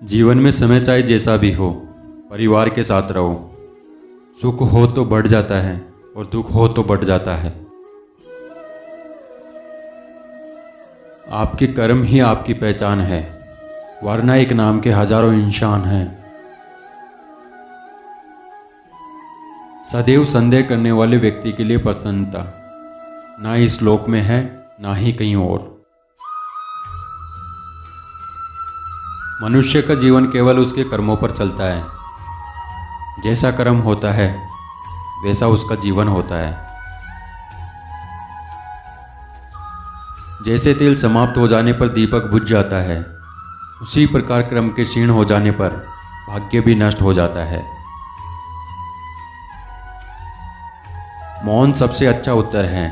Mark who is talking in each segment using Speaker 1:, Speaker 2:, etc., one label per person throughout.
Speaker 1: जीवन में समय चाहे जैसा भी हो, परिवार के साथ रहो। सुख हो तो बढ़ जाता है और दुख हो तो बढ़ जाता है। आपके कर्म ही आपकी पहचान है, वरना एक नाम के हजारों इंसान हैं। सदैव संदेह करने वाले व्यक्ति के लिए प्रसन्नता ना इस लोक में है, ना ही कहीं और। मनुष्य का जीवन केवल उसके कर्मों पर चलता है। जैसा कर्म होता है वैसा उसका जीवन होता है। जैसे तेल समाप्त हो जाने पर दीपक बुझ जाता है, उसी प्रकार कर्म के क्षीण हो जाने पर भाग्य भी नष्ट हो जाता है। मौन सबसे अच्छा उत्तर है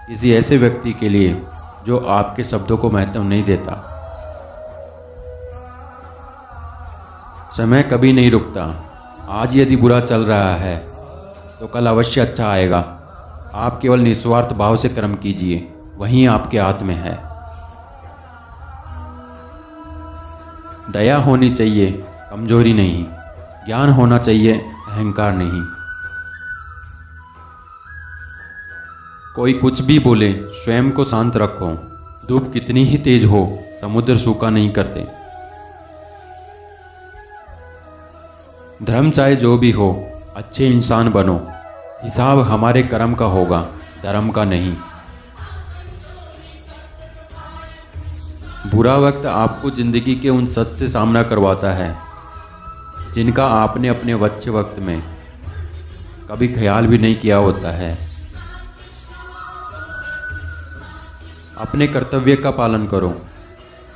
Speaker 1: किसी ऐसे व्यक्ति के लिए जो आपके शब्दों को महत्व नहीं देता। समय कभी नहीं रुकता। आज यदि बुरा चल रहा है तो कल अवश्य अच्छा आएगा। आप केवल निस्वार्थ भाव से कर्म कीजिए, वहीं आपके हाथ में है। दया होनी चाहिए, कमजोरी नहीं। ज्ञान होना चाहिए, अहंकार नहीं। कोई कुछ भी बोले, स्वयं को शांत रखो। धूप कितनी ही तेज हो, समुद्र सूखा नहीं करते। धर्म चाहे जो भी हो, अच्छे इंसान बनो। हिसाब हमारे कर्म का होगा, धर्म का नहीं। बुरा वक्त आपको जिंदगी के उन सच से सामना करवाता है जिनका आपने अपने बच्चे वक्त में कभी ख्याल भी नहीं किया होता है। अपने कर्तव्य का पालन करो,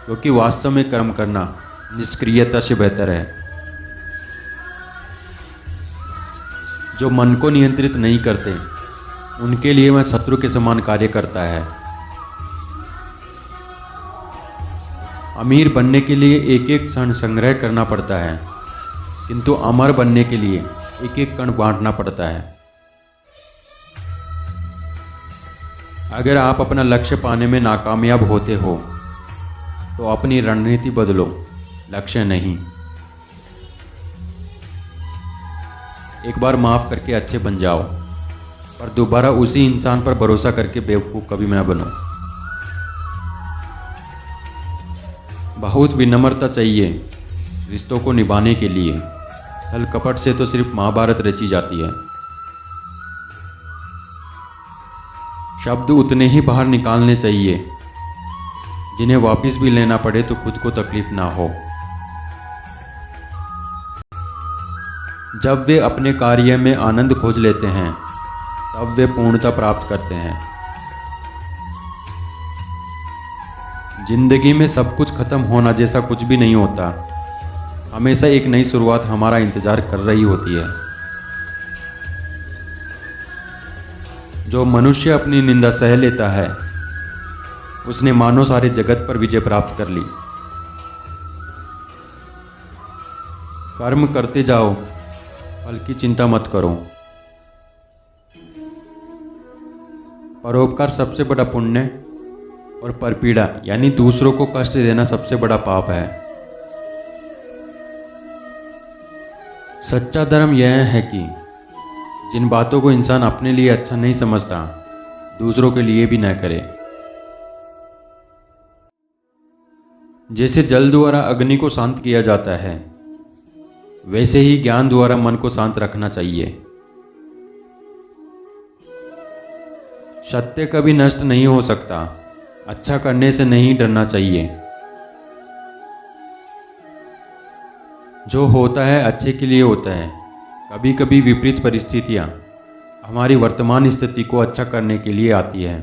Speaker 1: क्योंकि वास्तव में कर्म करना निष्क्रियता से बेहतर है। जो मन को नियंत्रित नहीं करते, उनके लिए वह शत्रु के समान कार्य करता है। अमीर बनने के लिए एक एक क्षण संग्रह करना पड़ता है, किंतु अमर बनने के लिए एक एक कण बांटना पड़ता है। अगर आप अपना लक्ष्य पाने में नाकामयाब होते हो तो अपनी रणनीति बदलो, लक्ष्य नहीं। एक बार माफ़ करके अच्छे बन जाओ, पर दोबारा उसी इंसान पर भरोसा करके बेवकूफ़ कभी न बनो। बहुत विनम्रता चाहिए रिश्तों को निभाने के लिए। छल कपट से तो सिर्फ महाभारत रची जाती है। शब्द उतने ही बाहर निकालने चाहिए जिन्हें वापस भी लेना पड़े तो खुद को तकलीफ ना हो। जब वे अपने कार्य में आनंद खोज लेते हैं, तब वे पूर्णता प्राप्त करते हैं। जिंदगी में सब कुछ खत्म होना जैसा कुछ भी नहीं होता। हमेशा एक नई शुरुआत हमारा इंतजार कर रही होती है। जो मनुष्य अपनी निंदा सह लेता है, उसने मानो सारे जगत पर विजय प्राप्त कर ली। कर्म करते जाओ, फल की चिंता मत करो। परोपकार सबसे बड़ा पुण्य और परपीड़ा यानी दूसरों को कष्ट देना सबसे बड़ा पाप है। सच्चा धर्म यह है कि जिन बातों को इंसान अपने लिए अच्छा नहीं समझता, दूसरों के लिए भी न करे। जैसे जल द्वारा अग्नि को शांत किया जाता है, वैसे ही ज्ञान द्वारा मन को शांत रखना चाहिए। सत्य कभी नष्ट नहीं हो सकता। अच्छा करने से नहीं डरना चाहिए। जो होता है अच्छे के लिए होता है। कभी कभी विपरीत परिस्थितियां हमारी वर्तमान स्थिति को अच्छा करने के लिए आती है।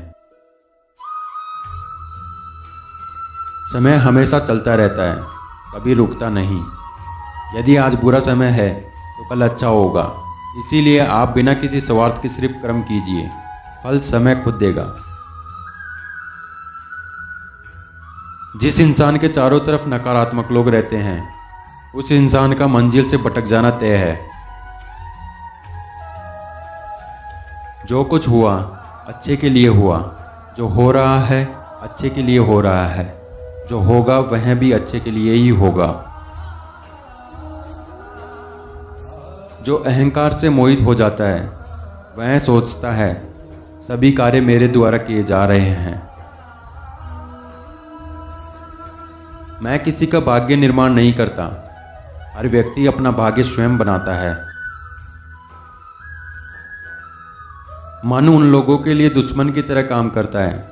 Speaker 1: समय हमेशा चलता रहता है, कभी रुकता नहीं। यदि आज बुरा समय है तो कल अच्छा होगा। इसीलिए आप बिना किसी स्वार्थ के सिर्फ कर्म कीजिए, फल समय खुद देगा। जिस इंसान के चारों तरफ नकारात्मक लोग रहते हैं, उस इंसान का मंजिल से भटक जाना तय है। जो कुछ हुआ अच्छे के लिए हुआ। जो हो रहा है अच्छे के लिए हो रहा है। जो होगा वह भी अच्छे के लिए ही होगा। जो अहंकार से मोहित हो जाता है वह सोचता है सभी कार्य मेरे द्वारा किए जा रहे हैं। मैं किसी का भाग्य निर्माण नहीं करता, हर व्यक्ति अपना भाग्य स्वयं बनाता है। मनु उन लोगों के लिए दुश्मन की तरह काम करता है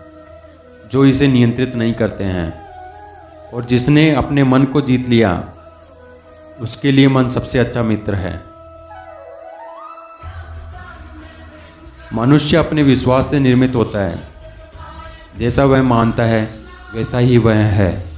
Speaker 1: जो इसे नियंत्रित नहीं करते हैं, और जिसने अपने मन को जीत लिया उसके लिए मन सबसे अच्छा मित्र है। मनुष्य अपने विश्वास से निर्मित होता है, जैसा वह मानता है वैसा ही वह है।